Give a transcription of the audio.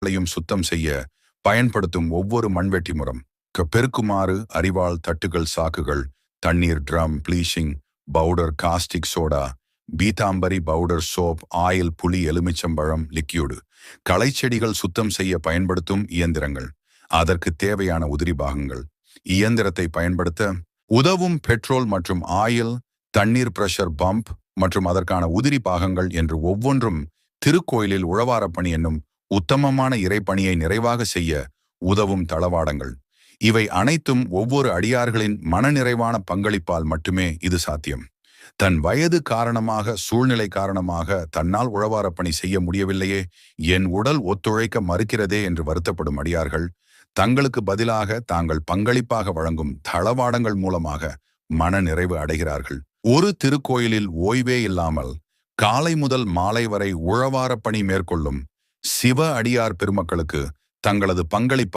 ளையும் சுத்தம் செய்ய பயன்படுத்தும் ஒவ்வொரு மண்வெட்டி முறம், பெருக்குமாறு அரிவாள், தட்டுகள், சாக்குகள், தண்ணீர், drum, bleaching powder, caustic soda, Pitambari powder, soap, oil, புளி, எலுமிச்சம்பழம், லிக்யூடு, களைச்செடிகள் சுத்தம் செய்ய பயன்படுத்தும் இயந்திரங்கள், அதற்கு தேவையான உதிரி பாகங்கள், இயந்திரத்தை பயன்படுத்த உதவும் பெட்ரோல் மற்றும் ஆயில், தண்ணீர், பிரஷர் பம்ப் மற்றும் அதற்கான உதிரி பாகங்கள் என்று ஒவ்வொன்றும் திருக்கோயிலில் உழவாரப்பணி என்னும் உத்தமமான இறைப்பணியை நிறைவாக செய்ய உதவும் தளவாடங்கள். இவை அனைத்தும் ஒவ்வொரு அடியார்களின் மனநிறைவான பங்களிப்பால் மட்டுமே இது சாத்தியம். தன் வயது காரணமாக, சூழ்நிலை காரணமாக தன்னால் உழவாரப்பணி செய்ய முடியவில்லையே, என் உடல் ஒத்துழைக்க மறுக்கிறதே என்று வருத்தப்படும் அடியார்கள் தங்களுக்கு பதிலாக தாங்கள் பங்களிப்பாக வழங்கும் தளவாடங்கள் மூலமாக மன நிறைவு அடைகிறார்கள். ஒரு திருக்கோயிலில் ஓய்வே இல்லாமல் காலை முதல் மாலை வரை உழவாரப்பணி மேற்கொள்ளும் சிவ அடியார் பெருமக்களுக்கு தங்களது பங்களிப்பு